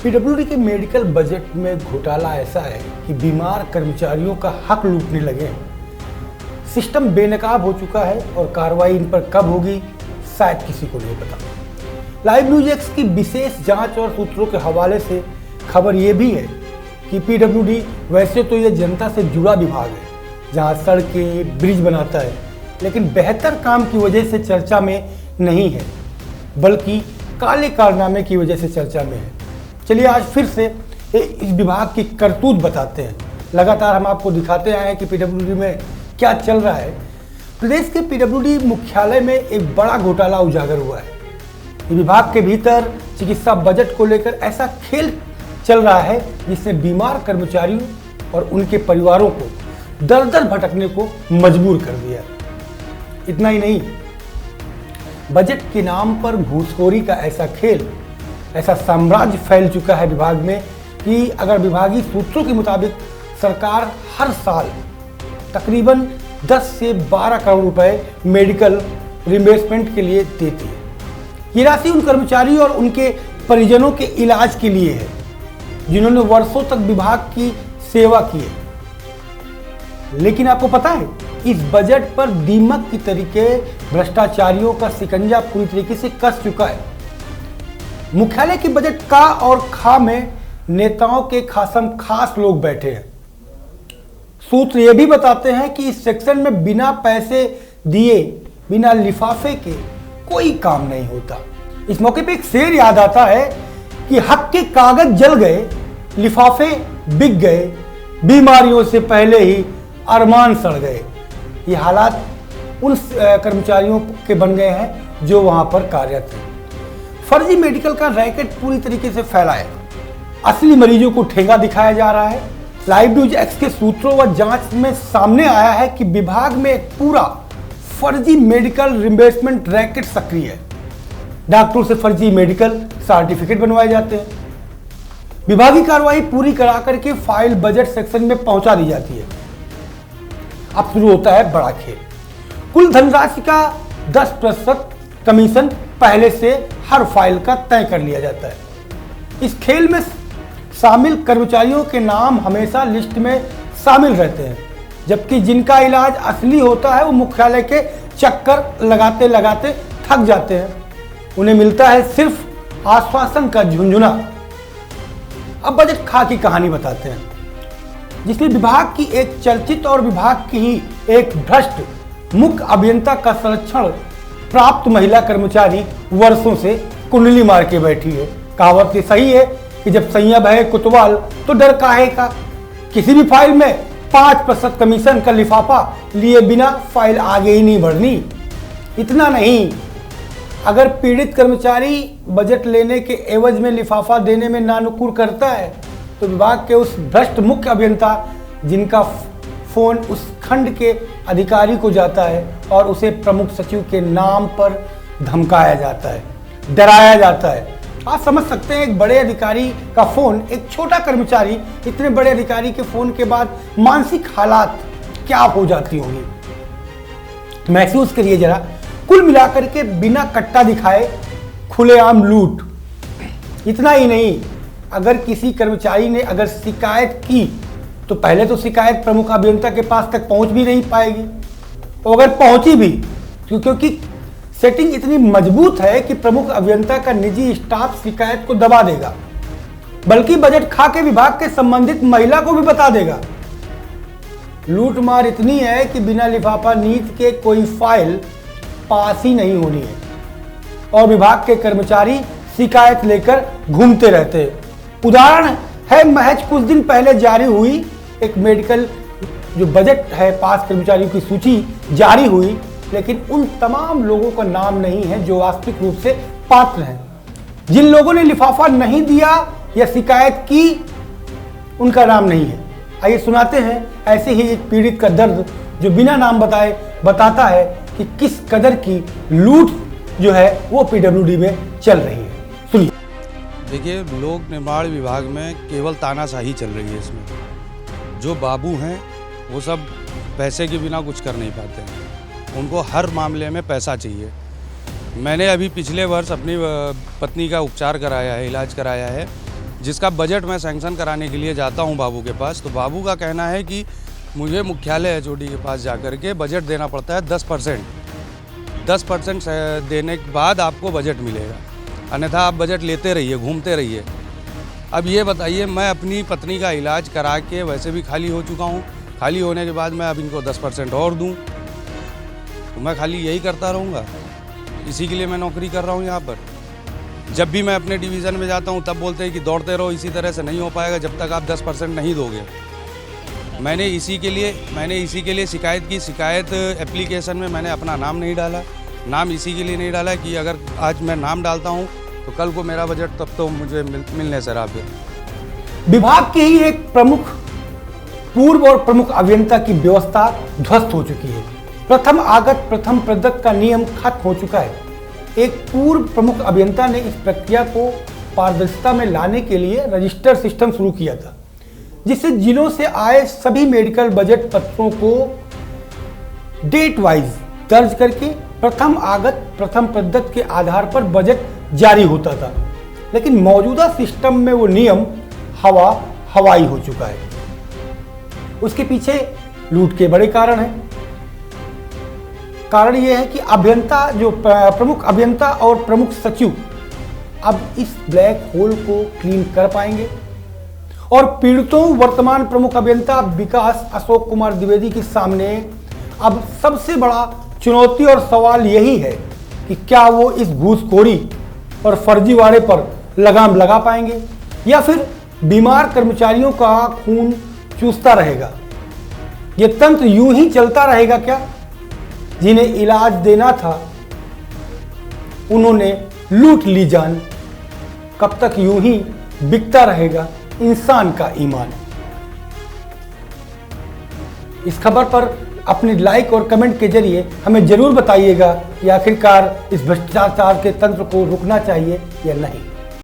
PWD के medical budget में घोटाला ऐसा है कि बीमार कर्मचारियों का हक लूटने लगे हैं। सिस्टम बेनकाब हो चुका है और कार्रवाई इन पर कब होगी शायद किसी को नहीं पता। लाइव न्यूज एक्स की विशेष जांच और सूत्रों के हवाले से खबर ये भी है कि पीडब्ल्यूडी वैसे तो ये जनता से जुड़ा विभाग है, जहां सड़कें ब्रिज बनाता है, लेकिन बेहतर काम की वजह से चर्चा में नहीं है, बल्कि काले कारनामे की वजह से चर्चा में है। चलिए आज फिर से इस विभाग की करतूत बताते हैं। लगातार हम आपको दिखाते आए हैं कि पीडब्ल्यूडी में क्या चल रहा है। प्रदेश के पीडब्ल्यूडी मुख्यालय में एक बड़ा घोटाला उजागर हुआ है। विभाग के भीतर चिकित्सा बजट को लेकर ऐसा खेल चल रहा है जिसने बीमार कर्मचारियों और उनके परिवारों को दर दर भटकने को मजबूर कर दिया। इतना ही नहीं, बजट के नाम पर घूसखोरी का ऐसा खेल, ऐसा साम्राज्य फैल चुका है विभाग में कि अगर विभागीय सूत्रों के मुताबिक सरकार हर साल तकरीबन 10 से 12 करोड़ रुपए मेडिकल रिम्बर्समेंट के लिए देती है। ये राशि उन कर्मचारियों और उनके परिजनों के इलाज के लिए है जिन्होंने वर्षों तक विभाग की सेवा की है। लेकिन आपको पता है, इस बजट पर दीमक की तरीके भ्रष्टाचारियों का शिकंजा पूरी तरीके से कस चुका है। मुख्यालय के बजट का और खा में नेताओं के खासम खास लोग बैठे हैं। सूत्र ये भी बताते हैं कि इस सेक्शन में बिना पैसे दिए, बिना लिफाफे के कोई काम नहीं होता। इस मौके पे एक शेर याद आता है कि हक के कागज जल गए, लिफाफे बिक गए, बीमारियों से पहले ही अरमान सड़ गए। ये हालात उन कर्मचारियों के बन गए हैं जो वहां पर कार्यरत हैं। फर्जी मेडिकल का रैकेट पूरी तरीके से फैला है। असली मरीजों को ठेंगा दिखाया जा रहा है। लाइव न्यूज एक्स के सूत्रों व जांच में सामने आया है कि विभाग में एक पूरा फर्जी मेडिकल रिम्बर्समेंट रैकेट सक्रिय है। डॉक्टरों से फर्जी मेडिकल सर्टिफिकेट बनवाए जाते हैं। विभागीय कार्रवाई पूरी करा करके फाइल बजट सेक्शन में पहुंचा दी जाती है। अब शुरू होता है बड़ा खेल। कुल धनराशि का 10% कमीशन पहले से हर फाइल का तय कर लिया जाता है। इस खेल में शामिल कर्मचारियों के नाम हमेशा लिस्ट में शामिल रहते हैं, जबकि जिनका इलाज असली होता है वो मुख्यालय के चक्कर लगाते लगाते थक जाते हैं। उन्हें मिलता है सिर्फ आश्वासन का झुंझुना। अब बजट खा की कहानी बताते हैं, जिसमें विभाग की एक चर्चित और विभाग की ही एक भ्रष्ट मुख्य अभियंता का संरक्षण प्राप्त महिला कर्मचारी वर्षों से कुंडली मार के बैठी है। कहावत ये सही है कि जब सैया बहे कुतवाल तो डर काहे का। किसी भी फाइल में 5% कमीशन का लिफाफा लिए बिना फाइल आगे ही नहीं बढ़नी। इतना नहीं, अगर पीड़ित कर्मचारी बजट लेने के एवज में लिफाफा देने में नानुकुर करता है तो विभाग के उस भ्रष्ट मुख्य अभियंता, जिनका फोन उस खंड के अधिकारी को जाता है और उसे प्रमुख सचिव के नाम पर धमकाया जाता है, डराया जाता है। आप समझ सकते हैं, एक बड़े अधिकारी का फोन, एक छोटा कर्मचारी इतने बड़े अधिकारी के फोन के बाद मानसिक हालात क्या हो जाती होंगी। महसूस करिए जरा। कुल मिलाकर के बिना कट्टा दिखाए खुलेआम लूट। इतना ही नहीं, अगर किसी कर्मचारी ने अगर शिकायत की तो पहले तो शिकायत प्रमुख अभियंता के पास तक पहुंच भी नहीं पाएगी, और अगर पहुंची भी क्योंकि सेटिंग इतनी मजबूत है कि प्रमुख अभियंता का निजी स्टाफ शिकायत को दबा देगा, बल्कि बजट खा के विभाग के संबंधित महिला को भी बता देगा। लूट मार इतनी है कि बिना लिफाफा नीति के कोई फाइल पास ही नहीं होनी है और विभाग के कर्मचारी शिकायत लेकर घूमते रहते हैं। उदाहरण है, महज कुछ दिन पहले जारी हुई एक मेडिकल जो बजट है पास कर्मचारियों की सूची जारी हुई, लेकिन उन तमाम लोगों का नाम नहीं है जो वास्तविक रूप से पात्र हैं। जिन लोगों ने लिफाफा नहीं दिया या शिकायत की, उनका नाम नहीं है। आइए सुनाते हैं ऐसे ही एक पीड़ित का दर्द जो बिना नाम बताए बताता है कि किस कदर की लूट जो है वो पीडब्ल्यूडी में चल रही है। सुनिए। देखिए, लोक निर्माण विभाग में केवल तानाशाही चल रही है। इसमें जो बाबू हैं वो सब पैसे के बिना कुछ कर नहीं पाते हैं। उनको हर मामले में पैसा चाहिए। मैंने अभी पिछले वर्ष अपनी पत्नी का उपचार कराया है, इलाज कराया है। जिसका बजट मैं सैंक्शन कराने के लिए जाता हूं बाबू के पास, तो बाबू का कहना है कि मुझे मुख्यालय HOD के पास जाकर के बजट देना पड़ता है 10%। 10% देने के बाद आपको बजट मिलेगा, अन्यथा आप बजट लेते रहिए, घूमते रहिए। अब ये बताइए, मैं अपनी पत्नी का इलाज करा के वैसे भी खाली हो चुका हूँ, खाली होने के बाद मैं अब इनको 10% और दूँ, तो मैं खाली यही करता रहूँगा? इसी के लिए मैं नौकरी कर रहा हूँ यहाँ पर। जब भी मैं अपने डिवीज़न में जाता हूँ तब बोलते हैं कि दौड़ते रहो, इसी तरह से नहीं हो पाएगा जब तक आप 10% नहीं दोगे। मैंने इसी के लिए शिकायत की। शिकायत एप्लीकेशन में मैंने अपना नाम नहीं डाला। नाम इसी के लिए नहीं डाला कि अगर आज मैं नाम डालता हूँ तो कल को मेरा बजट तब तो मुझे मिलने से रहा। विभाग की ही एक पूर्व और प्रमुख अभियंता की व्यवस्था ध्वस्त हो चुकी है। प्रथम आगत प्रथम प्रदत्त का नियम खत्म हो चुका है। एक पूर्व प्रमुख अभियंता ने इस प्रक्रिया को पारदर्शिता में लाने के लिए रजिस्टर सिस्टम शुरू किया था, जिससे जिलों से आए सभी मेडिकल बजट पत्रों को डेट वाइज दर्ज करके प्रथम आगत प्रथम प्रदत्त के आधार पर बजट जारी होता था। लेकिन मौजूदा सिस्टम में वो नियम हवाई हो चुका है। उसके पीछे लूट के बड़े कारण हैं। कारण यह है कि अभियंता, जो प्रमुख अभियंता और प्रमुख सचिव अब इस ब्लैक होल को क्लीन कर पाएंगे और पीड़ितों वर्तमान प्रमुख अभियंता विकास अशोक कुमार द्विवेदी के सामने अब सबसे बड़ा चुनौती और सवाल यही है कि क्या वो इस घूसखोरी और फर्जीवाड़े पर लगाम लगा पाएंगे या फिर बीमार कर्मचारियों का खून चूसता रहेगा। ये तंत्र यूं ही चलता रहेगा क्या? जिन्हें इलाज देना था उन्होंने लूट ली जान। कब तक यूं ही बिकता रहेगा इंसान का ईमान? इस खबर पर अपने लाइक और कमेंट के जरिए हमें जरूर बताइएगा कि आखिरकार इस भ्रष्टाचार के तंत्र को रुकना चाहिए या नहीं।